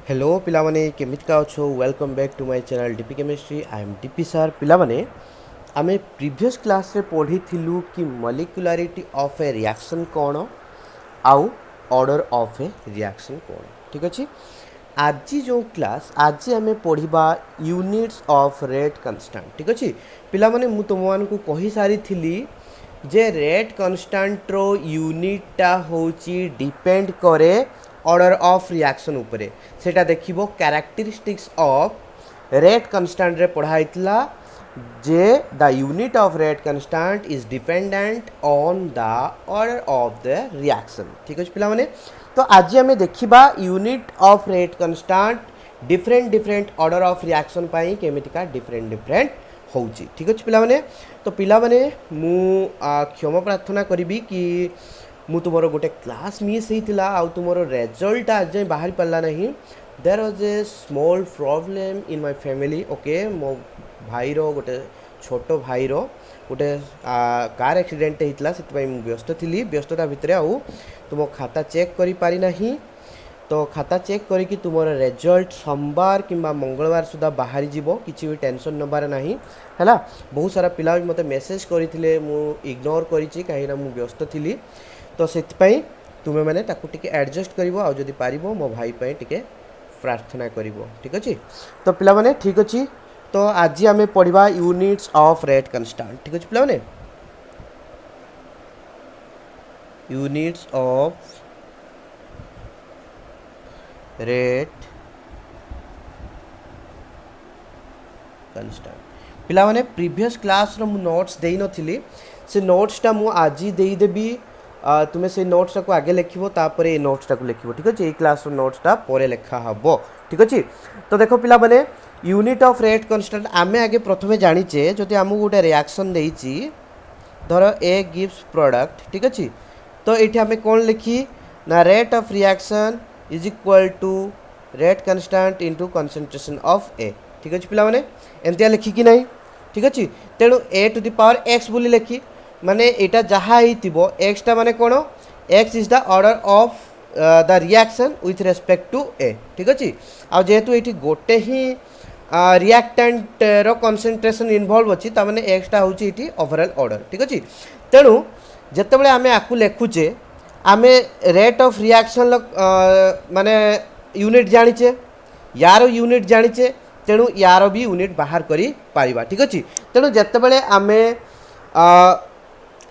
Hello पिलामाने केमिति का अच्छो welcome back to my channel DP chemistry I am DP sir पिलामाने आमे प्रीवियस क्लास रे पढ़ी थिलु कि मॉलिक्युलरिटी ऑफ ए रिएक्शन कोन आउ ऑर्डर ऑफ ए रिएक्शन कोन ठीक अछि। आज जो क्लास आज आमे पढ़िबा यूनिट्स ऑफ रेट कांस्टेंट ठीक अछि। पिलामाने मु तुममान को कहि सारी थिली जे रेट कांस्टेंट रो यूनिटा होची डिपेंड करे ऑर्डर ऑफ रिएक्शन उपरे सेटा देखिबो कैरेक्टरिस्टिक्स ऑफ रेट कांस्टेंट रे पढ़ाइतला जे the unit of rate constant is dependent on the order of the reaction ठीक अछि पिला माने। तो आज हमें देखिबा unit of rate constant different order of reaction पाई केमितिका डिफरेंट होउची ठीक अछि पिला माने। तो पिला माने मु क्षमा प्रार्थना करिबी कि मु तुमरो गोटे क्लास मिस होता आउ तुमरो रिजल्ट आज जाए बाहर पाला नहीं। There was a small problem in my family okay मो भाईर गोटे छोट भाईर गोटे कार एक्सीडेंट होता से व्यस्त थी व्यस्तता भितर आउ तुम खाता चेक करी पारी नहीं। तो खाता चेक करी तुम रिजल्ट सोमवार कि मंगलवार सुधा बाहरी जीवो किसी भी टेंशन नबार नहीं है। बहुत सारा पिला मते मेसेज करते मु इग्नोर करी कहीं मु व्यस्त थी। तो से तुम्हें मैंने टिके एडजस्ट करिवो आ जदि पारिबो मो भाई पे टिके प्रार्थना करिवो ठीक अछि। तो पिला माने ठीक अछि। तो आज आमे पढ़िबा यूनिट्स ऑफ रेट कांस्टेंट ठीक अछि पिला माने यूनिट्स ऑफ रेट कांस्टेंट पिला माने प्रीवियस क्लास रो मु नोट्स देई नथिली से नोट्स टा मु आज देई देबी तुम्हें से नोट्स को आगे लिखो तापर ये नोट्स को लिखो ठीक अच्छे। क्लास नोट्सटा पर लिखा हम ठीक अच्छे। तो देख पिला माने यूनिट ऑफ रेट कांस्टेंट आमे आगे प्रथमे जानिचे जदि आमको गोटे रिएक्शन देइची धर ए गिव्स प्रोडक्ट ठीक अच्छे। तो ये आम कौन लिखी ना rate of reaction is equal to rate constant into concentration of A ठीक अच्छे पिला माने एमतिया लिखी कि नहीं ठीक अच्छे। तेणु A to the power X बोली लिखी माने एटा जहाँ हो एक्सटा माने कौन X is the order of the reaction with respect to A ठीक अच्छे। आ जेहेतु ये गोटे ही रिएक्टेंट रो कंसंट्रेशन इनवॉल्व अच्छी ताने एक्सटा हूँ ये ओवरऑल ऑर्डर ठीक अच्छे। तेणु जितेबाला आम आपको लिखुचे आम रेट ऑफ रिएक्शन माने यूनिट जानीचे यार यूनिट जानीचे तेणु यार भी यूनिट बाहर करी पारिबा ठीक अच्छे। तेणु जितेबाला आम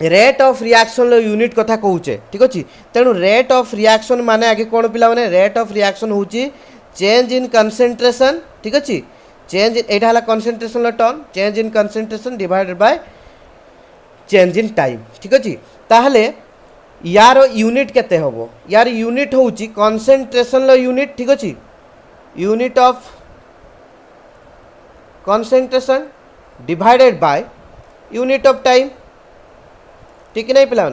रेट ऑफ रिएक्शन लो यूनिट कथा कहूचे ठीक अच्छे। तेणु रेट ऑफ रिएक्शन माने आगे कौन पिला माने रेट ऑफ रिएक्शन हूँ चेंज इन कंसंट्रेशन ठीक अच्छे। चेंज एटा हला concentration low term change in concentration divided by change in time ठीक अच्छे। ताहले यार यूनिट केते होबो यार यूनिट हूँ कंसंट्रेशन लो यूनिट ठीक अच्छे। Unit of concentration divided by unit of time ठीक नहीं पिला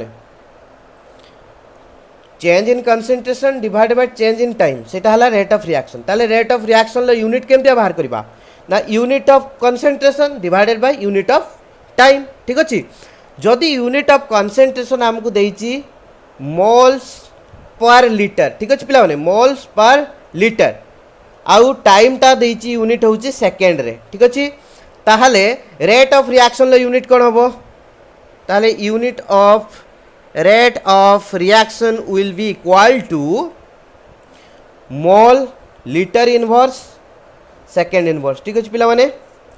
change in concentration divided by change in time सेटा हला रेट ऑफ रिएक्शन। ताले रेट ऑफ रिएक्शन लो यूनिट केमते बाहर करबा ना unit of concentration divided by unit of time ठीक अछि। जदि यूनिट ऑफ कंसंट्रेशन हमको देइची मोल्स पर लीटर ठीक अछि पिला मोल्स पर लीटर आउ टाइम ता देइची यूनिट होउची सेकंड रे ठीक अछि। ताहले रेट ऑफ रिएक्शन लो यूनिट कोन होबो ताहले unit of rate of reaction will be equal to mole litre inverse second inverse ठीक अच्छे पिला माने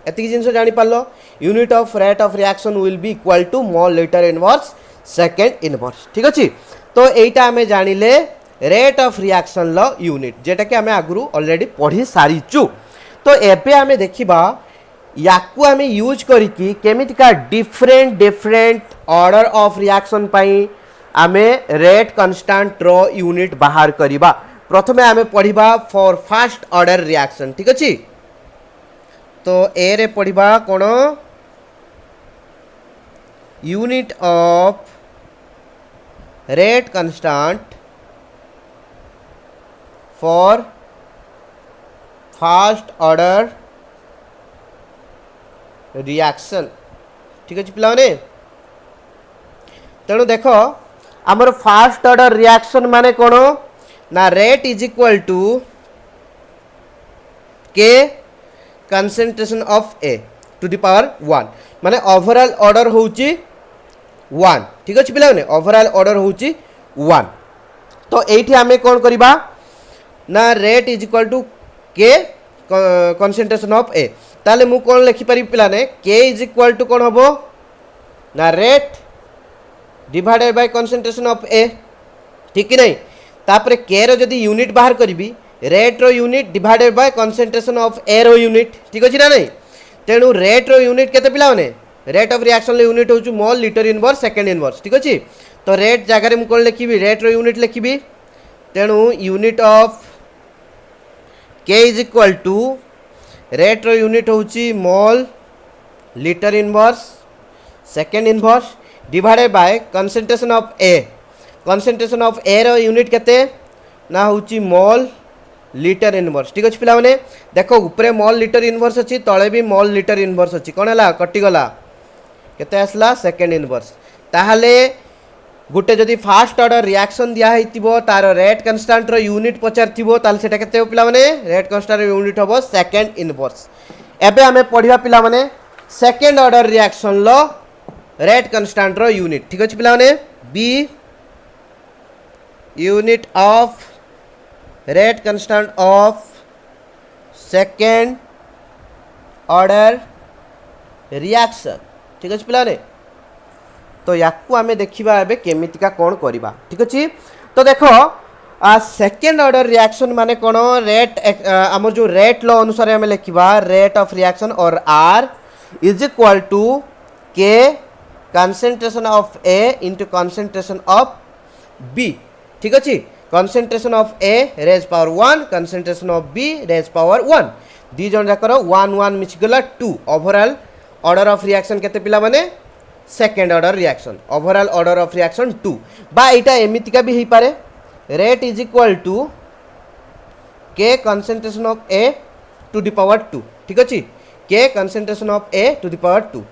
एतिक जिनस जानी पारलो unit of rate of reaction will be equal to mole litre inverse second inverse ठीक अच्छे। तो यहीटा आम जानिले रेट ऑफ रिएक्शन लो यूनिट जेटा कि आम आगु ऑलरेडी पढ़ी सारीचु। तो एबे आम देखिबा याकू आम यूज करिकी केमितिका डिफरेंट ऑर्डर ऑफ रिएक्शन पाई आम रेट कांस्टेंट रो यूनिट बाहर करिबा। प्रथमे आम पढ़िबा फॉर फास्ट ऑर्डर रिएक्शन ठीक अछि। तो ए रे पढ़िबा कोन unit of rate constant for first order reaction ठीक अच्छे पिला तेणु देख आमर फास्ट ऑर्डर रिएक्शन माने कौन ना rate is equal to k concentration of A to the power 1 माने ओवरऑल ऑर्डर होउची 1 ठीक अछि पिला ने ओवरऑल ऑर्डर होउची 1 तो एठी हमें कोन करिबा ना rate is equal to k concentration of ए ताले मु कोन लिखि पारि पिला ने के इज इक्वल टू कोन हबो ना rate divided by concentration of A ठीक कि नहीं तापर के रो जदी यूनिट बाहर करिबी रेट रो unit divided by concentration of A रो यूनिट ठीक अछि ना नहीं तेणु रेट रो यूनिट केते पिला ने रेट ऑफ रिएक्शन रो यूनिट होछु mole litre inverse second inverse ठीक अछि तो रेट जगह रे मु कोन लिखिबी रेट रो यूनिट लिखिबी तेणु unit of k is equal to rate रो यूनिट होची mole litre inverse second inverse divided by concentration of A रो यूनिट केते ना होची मोल लीटर इनवर्स ठीक अछि पिला माने देखो ऊपरे मोल लीटर इनवर्स अछि तळे भी मोल लीटर इनवर्स अछि कोन हला कटि गला केते आसला सेकंड इनवर्स ताहाले गुटे जदि फास्ट ऑर्डर रिएक्शन दिया हेतिबो तार रेट कांस्टेंट रो यूनिट पचारथिबो ताल सेटा केते हो पिला माने रेट कांस्टेंट रो यूनिट होबो सेकंड इनवर्स एबे हमें पढिबा पिला माने सेकंड ऑर्डर रिएक्शन लो रेट कांस्टेंट रो यूनिट ठीक अछि पिला माने बी unit of rate constant of second order reaction ठीक अछि पिला ने तो याकू आमे देखिबा एबे केमितिका कोन करिबा ठीक अछि तो देखो सेकंड ऑर्डर रिएक्शन माने कोन रेट हमर जो रेट लॉ अनुसार हमें लिखिबा रेट ऑफ रिएक्शन और r is equal to k concentration of A into concentration of B ठीक अछि concentration of A raise power 1 concentration of B raise power 1 दी जन जाकर 1 1 मिछ गला 2 ओवरऑल ऑर्डर ऑफ रिएक्शन केते पिला माने second order reaction overall order of reaction 2 बा एटा एमितिका भी ही पारे rate is equal to k concentration of A to the power 2 ठीक अछि k concentration of A to the power 2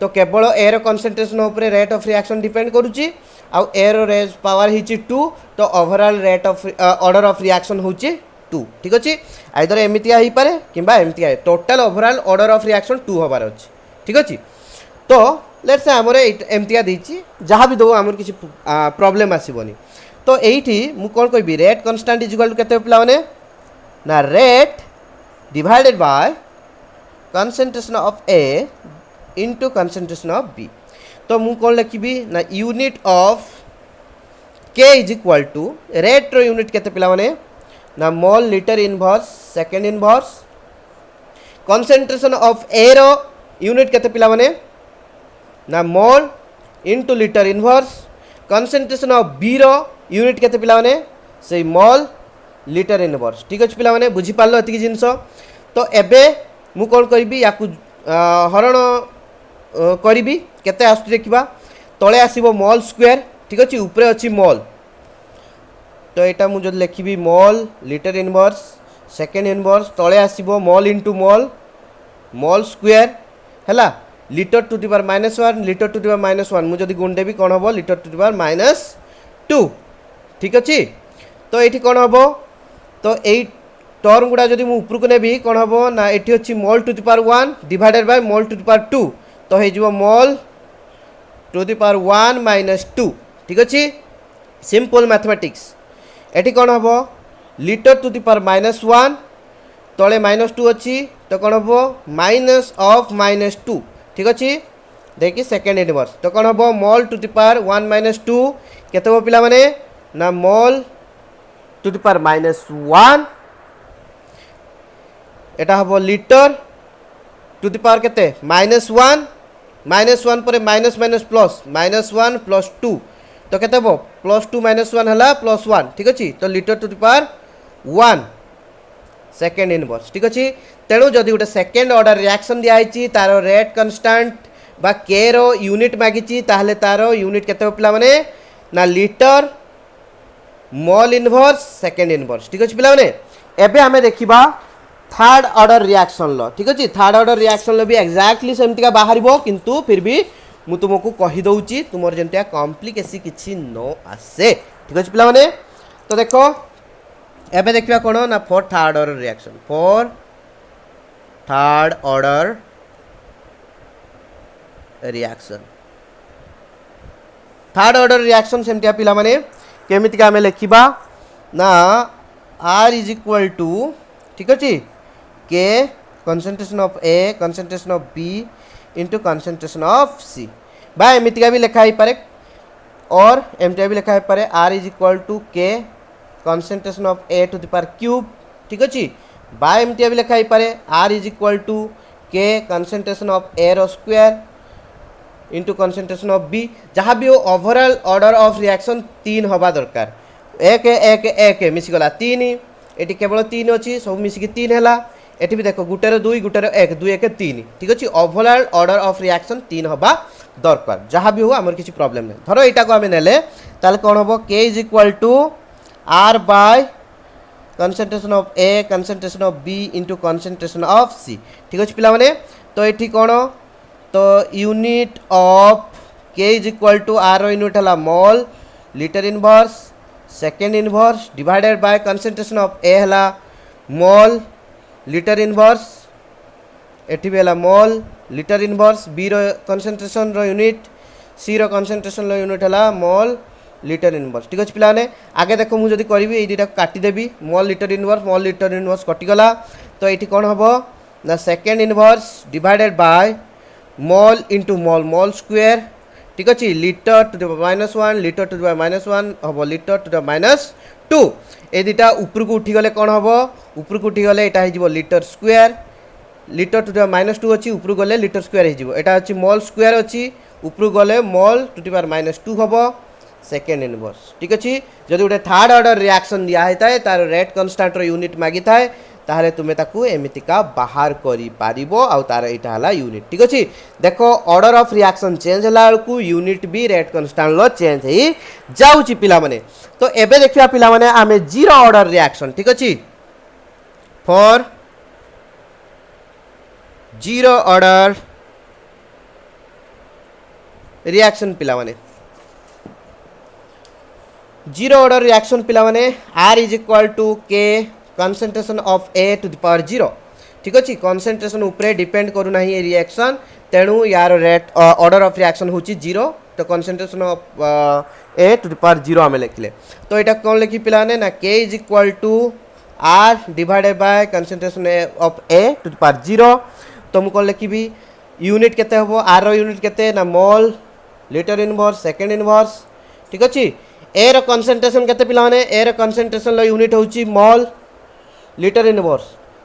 तो केवल ए रो कंसंट्रेशन ऊपर रेट ऑफ रिएक्शन डिपेंड करूची आ ए रो रेज पावर हिची 2 तो overall rate of order of reaction होची 2 ठीक अछि आइदर एमितिया ही पारे किबा एमितिया total overall order of reaction 2 होबार अछि ठीक अछि तो लेट्स से हमरे एमितिया देछि जहां भी दो हमर किछि प्रॉब्लम आसीबोनी तो एठी मु कोन कहबी rate constant is equal to केते पिला माने ना rate divided by concentration of A into concentration of B तो मु कोन लिखिबी ना unit of k is equal to rate रो यूनिट केते पिला माने ना mole litre inverse second inverse concentration of A रो यूनिट केते पिला माने ना mole into litre inverse concentration of B रो यूनिट केते पिला माने से मोल लीटर इनवर्स ठीक अछि पिला माने बुझी पालो एति जिंस तो एबे मु कोन करबी याकू हरण करिबी केते आसु देखिबा तळे आसीबो मोल स्क्वायर ठीक अछि ऊपरे अछि मोल तो एटा मु जद लिखिबी mole litre inverse second inverse तळे आसीबो mole into mole mole square हैला litre to the power -1 litre to the power -1 मु जदी गुण देबी कोन हबो लीटर टू द पावर -2 ठीक अछि तो एठी कोन हबो तो एई टर्म गुडा जदी मु ऊपर को नेबी कोन हबो ना एठी अछि mole to the power 1 divided by mole to the power 2 तो हे जिवो मोल टू द पावर 1 - 2 ठीक अछि सिंपल मैथमेटिक्स एठी कोन हबो लीटर टू द पावर -1 तळे -2 अछि तो कोन हबो माइनस ऑफ -2 ठीक अछि देखि सेकंड इनवर्स तो कोन हबो मोल टू द पावर 1 - 2 केते हो पिला माने ना मोल टू द पावर -1 एटा हबो लीटर टू द पावर केते -1 पर माइनस माइनस प्लस -1 + 2 तो केते हबो +2 - 1 हला +1 ठीक अछि तो litre to the power 1 second inverse ठीक अछि तेणु जदि गोटे सेकेंड ऑर्डर रिएक्शन दिया है तार रेट कांस्टेंट बा के रो यूनिट मागिची ताहले तार यूनिट केते पिला माने ना litre mole inverse second inverse ठीक अछि पिला माने एबे हमें देखिबा थर्ड ऑर्डर रिएक्शन लो ठीक अछि थर्ड ऑर्डर रिएक्शन लो भी एग्जैक्टली सेमतिका बाहरिबो किंतु फिर भी मु तुमको कहि दउची तुमर जेंतिया कॉम्प्लिकेसी किछि नो आसे ठीक अछि पिला माने तो देखो एबे देखिबा कोन ना for third order reaction for third order reaction third order reaction सेमतिया पिला माने केमितिका आमे लेखिबा ना R इज इक्वल टू ठीक अछि k concentration of A concentration of B into concentration of C बा एमितिका भी लिखा ही पारे और एमटिया भी लिखा है पारे R is equal to k concentration of A to the power cube ठीक अछि बा एमटिया भी लिखा ही पारे R is equal to k concentration of A रो square into concentration of B जहाँ भी हो ओवरऑल ऑर्डर ऑफ रिएक्शन 3 हवा दरकार एक एक एक मिसिगला 3 एटी केवल 3 अच्छी सब मिसिकी 3 है एटी भी देखो गुटेर 2 गुटेर 1 2 1 3 ठीक अच्छे ओवरऑल ऑर्डर ऑफ रिएक्शन 3 हवा दरकार जहाँ भी हो आमर किसी प्रॉब्लम नहीं धर यहाँ को आम नेले ताले कौन हम k is equal to r by concentration of A concentration of B into concentration of C ठीक अच्छे पिला माने तो ये कौन तो unit of k is equal to r unit है mole litre inverse second inverse divided by concentration of A है मोल लीटर इनवर्स एटी भी है मोल लीटर इनवर्स बी रो कंसंट्रेशन रो यूनिट सी रो कंसंट्रेशन रो यूनिट है मोल लीटर इनवर्स ठीक अच्छे पिलाने आगे देखो मुझे करी ये दुटा काटिदेवी मोल लीटर इनवर्स कटिगला तो ये कौन हम ना second inverse divided by mole into mole mole square ठीक अच्छे litre to the -1 litre to the -1 हम लीटर टू द -2 ये दुटा ऊपर को उठीगले कौन हम ऊपर को उठीगले यहाँ हो litre square litre to the -2 अच्छी ऊपर गले लीटर स्क्वायर होटा अच्छी मोल स्क्वायर अच्छी ऊपर गले मोल टू द -2 हम सेकेंड इनवर्स ठीक अच्छे जब गोटे थर्ड ऑर्डर रिएक्शन दिया होता है तार रेट कन्स्टांट यूनिट मागी थाए ताहले तुम्हें ताकू एमितिका बाहर करी पारिबो आउ तार एटा हला यूनिट ठीक अछि देखो ऑर्डर ऑफ रिएक्शन चेंज हला को यूनिट भी रेट कांस्टेंट लो चेंज ही जाउची पिला माने तो एबे देखिया पिला माने आमे जीरो ऑर्डर रिएक्शन ठीक अछि फॉर जीरो ऑर्डर रिएक्शन पिला माने जीरो ऑर्डर रिएक्शन पिला माने R is equal to k concentration of A to the power 0 ठीक अच्छे कंसंट्रेशन उपरे डिपेंड करूना ये रिएक्शन तेणु यार रेट ऑर्डर ऑफ रिएक्शन होची 0 तो concentration of A to the power 0 आमे लिखले तो एटा कौन लिखी पिलाने ना K is equal to R divided by concentration of A to the power 0 तो मु कौन लिखी भी यूनिट केते हबो R रो यूनिट केते ना mole litre inverse second inverse ठीक अच्छे A रो कंसंट्रेशन केते पिलाने A रो कंसंट्रेशन लो यूनिट होची mole litre inverse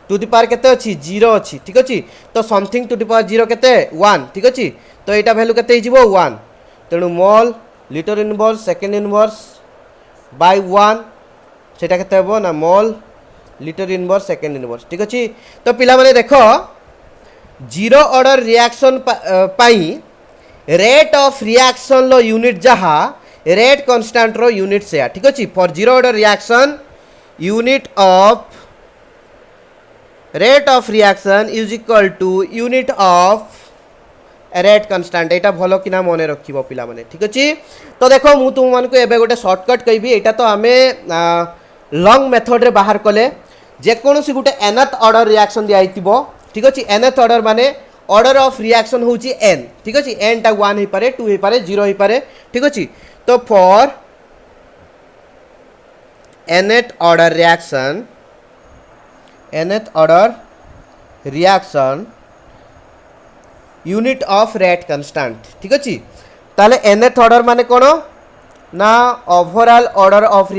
to the power केते अछि 0 अछि ठीक अछि तो समथिंग टू द पावर 0 केते 1 ठीक अछि तो एटा वैल्यू केते हिजिबो 1 तेणु mole litre inverse second inverse by 1 सेटा केते हबो ना mole litre inverse second inverse ठीक अछि तो पिला माने देखो जीरो ऑर्डर रिएक्शन पाई रेट ऑफ रिएक्शन लो यूनिट जहा रेट कांस्टेंट रो यूनिट से ठीक अछि for zero order reaction unit of rate of reaction is equal to unit of rate constant एटा भलो कि ना मन रखिबो पिला माने ठीक अछि तो देखो मु तुम मान को एबे गोटे शॉर्टकट कहबी एटा तो आमे लॉन्ग मेथड रे बाहर कले जे कोनोसी गोटे nth ऑर्डर रिएक्शन दिया हितिबो ठीक अछि nth ऑर्डर माने ऑर्डर ऑफ रिएक्शन होची n ठीक अछि n टा 1 हे पारे 2 हे पारे 0 हे पारे ठीक अछि तो for nth order reaction unit of rate constant ठीक अच्छे ताले nth ऑर्डर माने कौन ना overall order of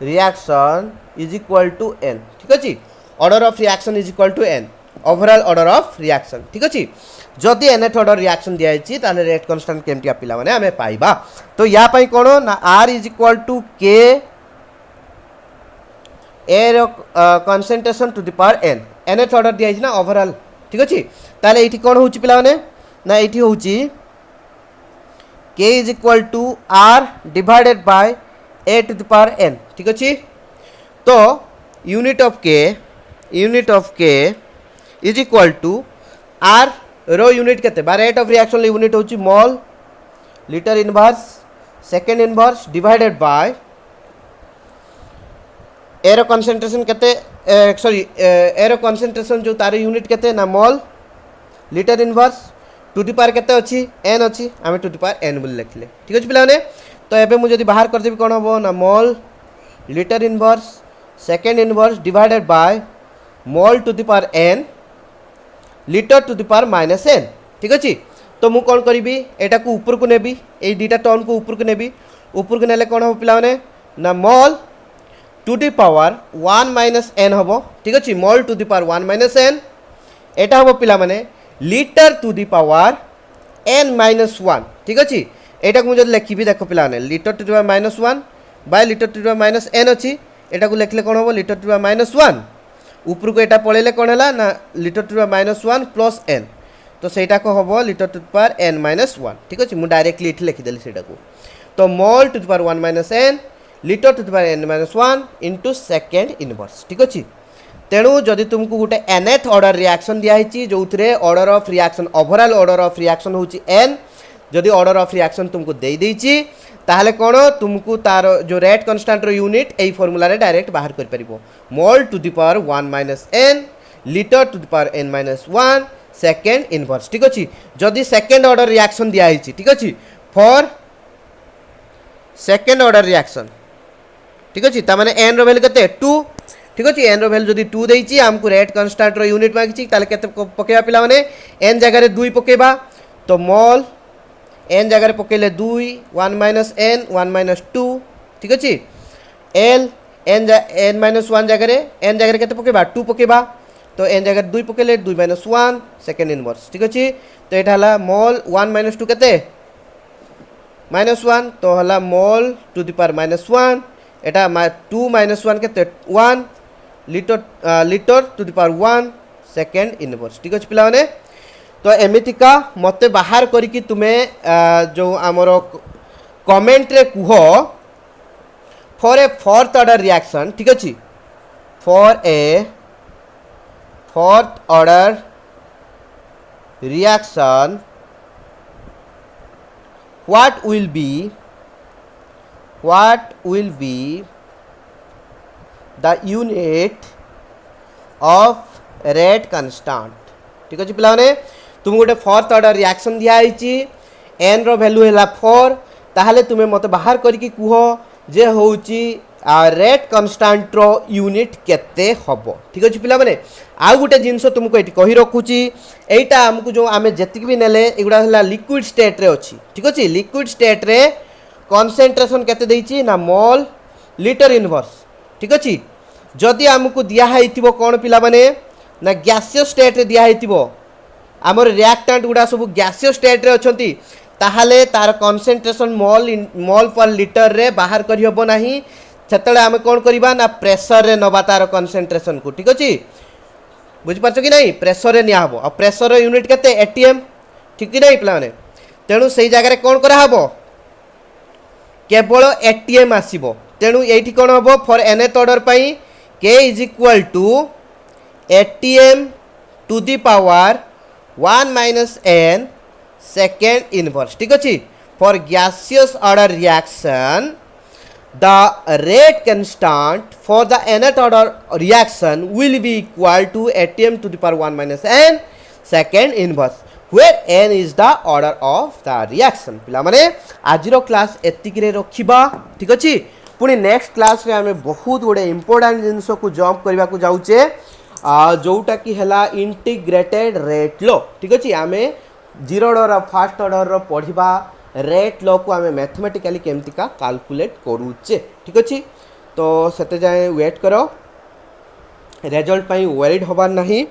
reaction is equal to n ठीक अच्छे order of reaction is equal to n overall order of reaction ठीक अच्छे जदि nth ऑर्डर रिएक्शन दिया जाइछि ताले रेट कांस्टेंट केमटिया पिला माने हमें पाइबा तो या पई कोन ना r is equal to k A रो concentration to the power n nth order दिया ना ओवरऑल ठीक अच्छे ताले एठी कोन होची पिला माने ना एठी होची k is equal to r divided by a to the power n ठीक अच्छे तो unit of k is equal to r रो यूनिट केते बा रेट ऑफ रिएक्शन यूनिट होची mole litre inverse second inverse divided by एरो concentration केते sorry एरो कॉन्सेंट्रेशन जो तार यूनिट केते ना mole litre inverse to the power केते अछि n अछि आमे टू दी पावर n बोली लिखले ठीक अछि पिला माने तो एबे मु जदी बाहर कर देबी कोन हबो ना mole litre inverse second inverse divided by mole to the power n litre to the power minus n ठीक अछि तो मु कोन करिबी एटा को ऊपर को नेबी ए दीटा टर्म को ऊपर को नेबी ऊपर को नेले कोन हो पिला माने ना mole to the power 1 minus n हबो ठीक अछि mole to the power 1 minus n एटा हबो पिला माने litre to the power n minus 1 ठीक अछि एटा को जब लिखिबी देखो पिला माने litre to the power minus 1 by litre to the power minus n अछि एटा को लिखले कोन हबो litre to the power minus 1 ऊपर को एटा पळेले कोन हला ना litre to the power minus 1 plus n तो सेटा को हबो litre to the power n minus 1 ठीक अछि मु डायरेक्टली इठ लिखि देली सेटा को तो mole to the power 1 minus n litre to the power n minus 1 into second inverse ठीक अछि तेणु जदि तुमको गोटे nth ऑर्डर रिएक्शन दिया हिची जोथरे order of reaction overall order of reaction होची n जदि ऑर्डर ऑफ रिएक्शन तुमको दे देइची ताहले कोन तुमको तार जो रेट कांस्टेंट रो यूनिट एई फार्मूला रे डायरेक्ट बाहर कर परिबो mole to the power 1 minus n litre to the power n minus 1 second inverse ठीक अछि जदि सेकंड ऑर्डर रिएक्शन दिया हिची ठीक अछि फॉर सेकंड ऑर्डर रिएक्शन ठीक अछि ता माने n रो वैल्यू कते 2 ठीक अछि n रो वैल्यू जदि 2 देइची हमको रेट कांस्टेंट रो यूनिट मागिची ताले केते पकेबा पिला माने n जगह रे 2 पकेबा तो मोल n जगह रे पकेले 2 1 माइनस n 1 माइनस 2 ठीक अछि l n माइनस 1 जगह रे n जगह रे केते पकेबा 2 पकेबा तो n जगह रे 2 पकेले 2 माइनस 1 सेकंड इनवर्स ठीक अछि तो एटा हला मोल 1 माइनस 2 केते माइनस 1 तो हला mole to the power minus 1 एटा 2 माइनस 1 केते 1 litre to the power 1 second inverse ठीक अछि पिला माने तो एमितिका मते बाहर करी कि तुमे जो आमर कमेंट रे कुह for a fourth order reaction ठीक अछि for a fourth order reaction what will be the unit of rate constant ठीक अछि पिला माने तुम गोटे फोर्थ ऑर्डर रिएक्शन दिया हिची n रो वैल्यू हैला 4 ताहले तुमे मते बाहर करी कि कुह जे होउची रेट कांस्टेंट रो यूनिट केते हबो ठीक अछि पिला माने आ गोटे जिंस तुमको एटी कहि रखुची एटा हमकु जो आमे जतिक भी नेले एगुडा हला लिक्विड स्टेट रे अछि ठीक अछि लिक्विड स्टेट रे कंसंट्रेशन केते देइची ना मोल लिटर इनवर्स ठीक अछि जदि हमकु दिया हाइतिबो कोन पिला माने ना गैसियस स्टेट रे दिया हाइतिबो हमर रिएक्टेंट गुडा सब गैसियस स्टेट रे अछंती ताहाले तार कंसंट्रेशन मोल पर लिटर रे बाहर करि हबो नाही सेतले आमे कोन करिबा ना प्रेशर रे नबा तार कंसंट्रेशन को ठीक अछि बुझ पाछो कि नहीं प्रेशर रे निया हबो आ प्रेशर रो यूनिट केते एटीएम ठीक कि नहीं पिला माने तेणु सेही जगह रे कोन करा हबो केवल एटीएम आसीबो तेणु एठी कोन हबो फॉर nth ऑर्डर पई k is equal to atm to the power 1 minus n second inverse ठीक अछि for gaseous order reaction the rate constant for the nth order reaction will be equal to atm to the power 1 minus n second inverse where n is the order of the reaction पिला माने आजिरो class एतिक रे रखिबा ठीक अछि पुनी next class रे हमें बहुत गुडे इंपोर्टेंट जिंस को जंप करबा को जाउचे जोटा कि हला इंटीग्रेटेड रेट लो ठीक अछि हमें जीरो ऑर्डर फर्स्ट ऑर्डर रो पढिबा रेट लॉ को आमे मैथमेटिकली केमतिका कैलकुलेट करूचे ठीक अछि तो सेते जाय वेट करो रिजल्ट पई वरीड होबार नाही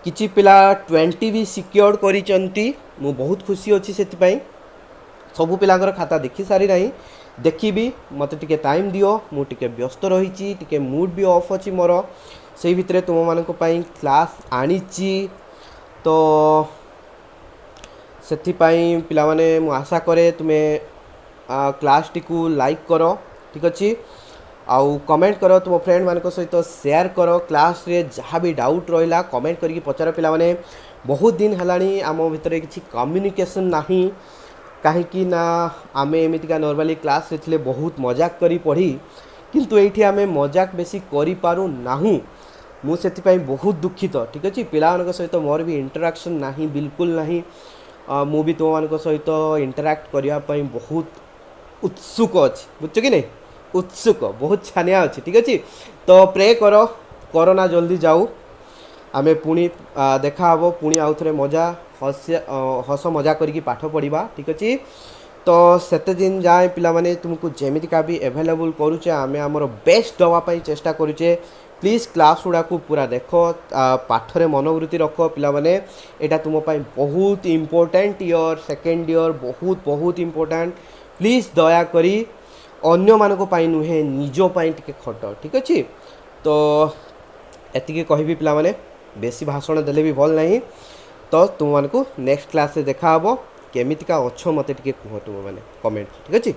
किछि पिला 20 भी सिक्योर करिचंती मु बहुत खुशी अछि सेति पई सब पिलांकर खाता देखि सारी नाही देखिबी मते टिके टाइम दियो मु टिके व्यस्त रहिची टिके मूड भी ऑफ अछि मोर सेही भितरे तुम मानको पई क्लास आनिची तो सेति पई पिला माने मु आशा करे तुमे क्लास टी को लाइक करो ठीक अछि आउ कमेंट करो तुम फ्रेंड मानको सहित शेयर करो क्लास रे जहाँ भी डाउट रहिला कमेंट करके पचार पिला माने बहुत दिन हलानी आम भितर किसी कम्युनिकेशन नाही कहीं ना आमे एमितिका नॉर्मली क्लास रे थिले बहुत मजाक करी पढ़ी किंतु एठी आमे मजाक बेसी करि पारु नाहु मु सेति बहुत दुखित ठीक अछि पिलाମାନଙ୍କ सहित मोर भी इंटरेक्शन नाही बिल्कुल नाही मु भी तुम मान सहित इंटराक्ट करने बहुत उत्सुक अच्छी बुझ कि नहीं उत्सुक बहुत छानिया अच्छी ठीक अच्छे तो प्रे कर कोरोना जल्दी जाऊ आमे पुणी देखा हम पुणी आउ थे मजा हस मजा करके पाठ पढ़ा ठीक अच्छे तो सेते दिन जाए पिला माने तुमको जेमितिका भी एभेलेबल करुचे आमे आमर बेस्ट दवाई चेष्टा करुचे प्लीज क्लास गुड़ा को पूरा देख पाठरे मनोवृत्ति रख पिला माने एटा तुम बहुत इम्पोर्टेंट ईयर सेकेंड ईयर बहुत बहुत इम्पोर्टेंट प्लीज दया करी अन्य मानक पाई नुहे निज पाई टिके खट ठीक अच्छे तो एतिके कहबी पिला माने बेसी भाषण देले भी भल नहीं तो तुम मानक नेक्स्ट क्लास रे देखा हबो केमितिका अच्छो मते टिके कह तुम माने कमेंट ठीक अच्छे।